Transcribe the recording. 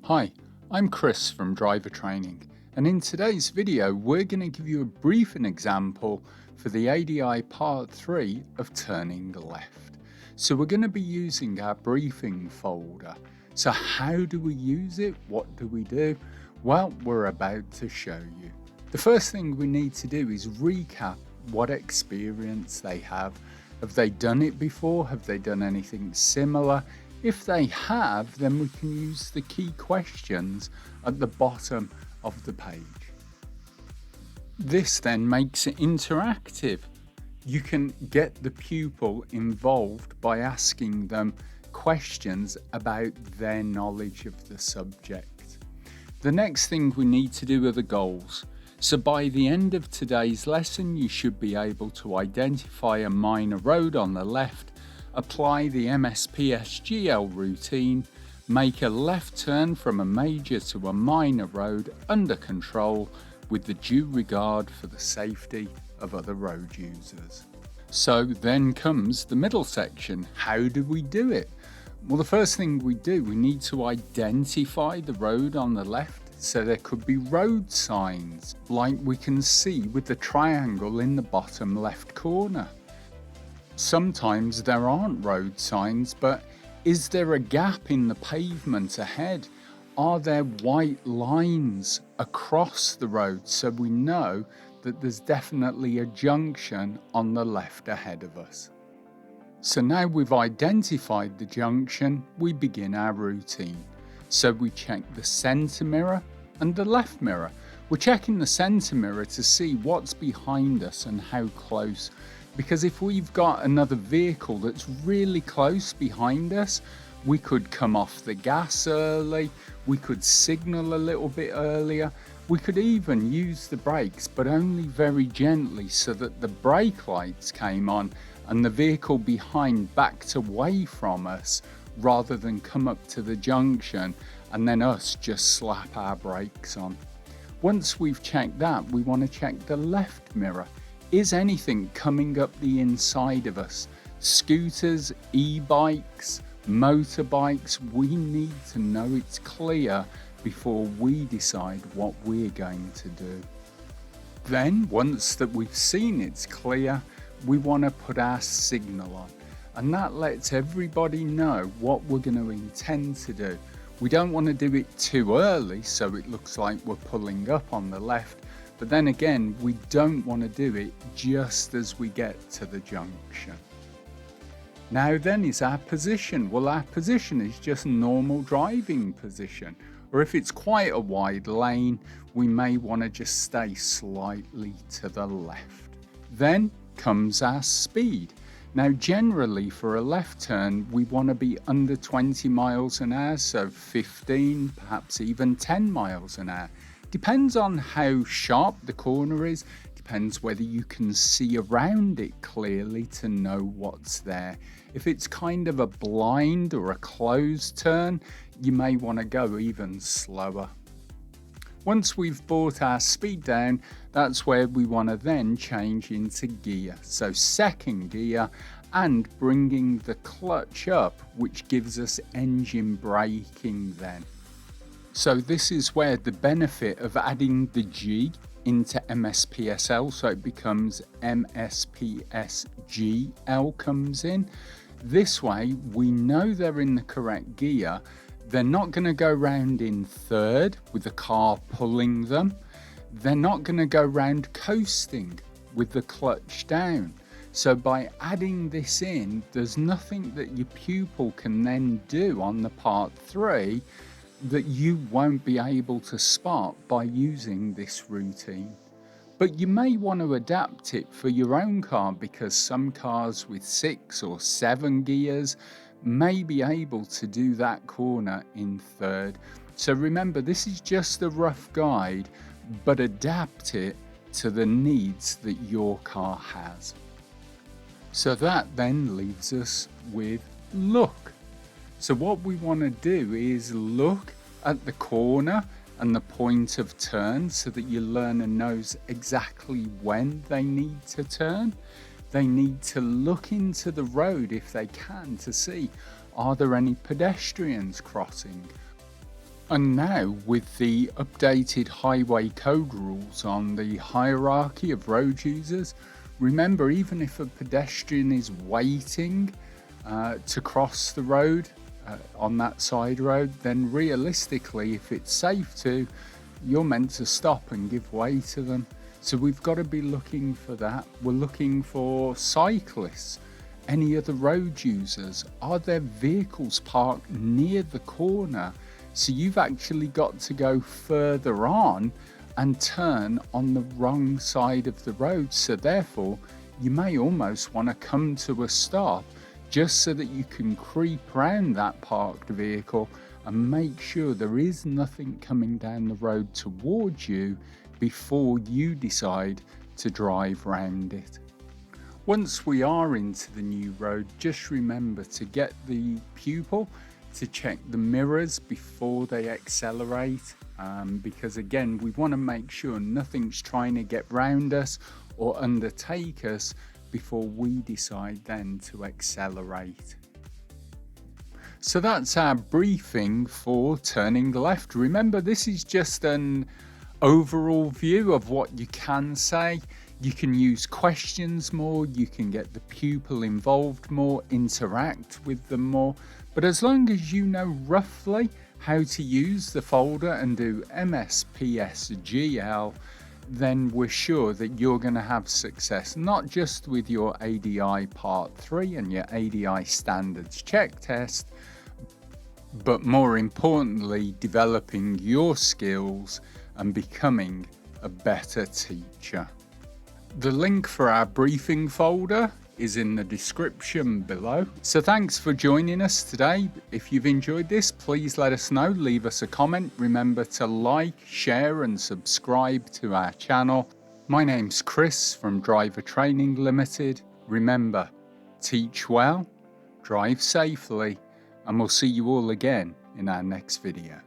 Hi, I'm Chris from Driver Training, and in today's video we're going to give you a brief example for the ADI Part 3 of turning left. So we're going to be using our briefing folder. So how do we use it? What do we do? Well, we're about to show you. The first thing we need to do is recap what experience they have. Have they done it before? Have they done anything similar? If they have, then we can use the key questions at the bottom of the page. This then makes it interactive. You can get the pupil involved by asking them questions about their knowledge of the subject. The next thing we need to do are the goals. So by the end of today's lesson, you should be able to identify a minor road on the left, apply the MSPS GL routine, make a left turn from a major to a minor road under control with the due regard for the safety of other road users. So then comes the middle section. How do we do it? Well, the first thing we do, we need to identify the road on the left. So there could be road signs, like we can see with the triangle in the bottom left corner. Sometimes there aren't road signs, but is there a gap in the pavement ahead? Are there white lines across the road so we know that there's definitely a junction on the left ahead of us? So now we've identified the junction, we begin our routine. So we check the centre mirror and the left mirror. We're checking the centre mirror to see what's behind us and how close. Because if we've got another vehicle that's really close behind us, we could come off the gas early, we could signal a little bit earlier, we could even use the brakes, but only very gently so that the brake lights came on and the vehicle behind backed away from us rather than come up to the junction and then us just slap our brakes on. Once we've checked that, we want to check the left mirror. Is anything coming up the inside of us? Scooters, e-bikes, motorbikes, we need to know it's clear before we decide what we're going to do. Then, once that we've seen it's clear, we want to put our signal on. And that lets everybody know what we're going to intend to do. We don't want to do it too early so it looks like we're pulling up on the left. But then again, we don't want to do it just as we get to the junction. Now then is our position. Well, our position is just normal driving position. Or if it's quite a wide lane, we may want to just stay slightly to the left. Then comes our speed. Now generally for a left turn, we want to be under 20 miles an hour, so 15, perhaps even 10 miles an hour. Depends on how sharp the corner is, depends whether you can see around it clearly to know what's there. If it's kind of a blind or a closed turn, you may want to go even slower. Once we've brought our speed down, that's where we want to then change into gear. So second gear and bringing the clutch up, which gives us engine braking then. So this is where the benefit of adding the G into MSPSL, so it becomes MSPSGL comes in. This way we know they're in the correct gear. They're not going to go round in third with the car pulling them. They're not going to go round coasting with the clutch down. So by adding this in, there's nothing that your pupil can then do on the part 3 that you won't be able to spot by using this routine. But you may want to adapt it for your own car because some cars with 6 or 7 gears may be able to do that corner in third. So remember, this is just a rough guide, but adapt it to the needs that your car has. So that then leaves us with look. So what we want to do is look at the corner and the point of turn so that your learner knows exactly when they need to turn. They need to look into the road if they can to see, are there any pedestrians crossing? And now, with the updated highway code rules on the hierarchy of road users, remember, even if a pedestrian is waiting to cross the road on that side road, then realistically, if it's safe to, you're meant to stop and give way to them. So we've got to be looking for that. We're looking for cyclists, any other road users. Are there vehicles parked near the corner? So you've actually got to go further on and turn on the wrong side of the road. So therefore, you may almost want to come to a stop just so that you can creep around that parked vehicle and make sure there is nothing coming down the road towards you before you decide to drive round it. Once we are into the new road, just remember to get the pupil to check the mirrors before they accelerate, because again, we want to make sure nothing's trying to get round us or undertake us before we decide then to accelerate. So that's our briefing for turning left. Remember, this is just an overall view of what you can say. You can use questions more, you can get the pupil involved more, interact with them more. But as long as you know roughly how to use the folder and do MSPSGL, then we're sure that you're going to have success, not just with your ADI Part 3 and your ADI Standards Check Test, but more importantly, developing your skills and becoming a better teacher. The link for our briefing folder is in the description below. So thanks for joining us today. If you've enjoyed this, please let us know, leave us a comment. Remember to like, share and subscribe to our channel. My name's Chris from Driver Training Limited. Remember, teach well, drive safely, and we'll see you all again in our next video.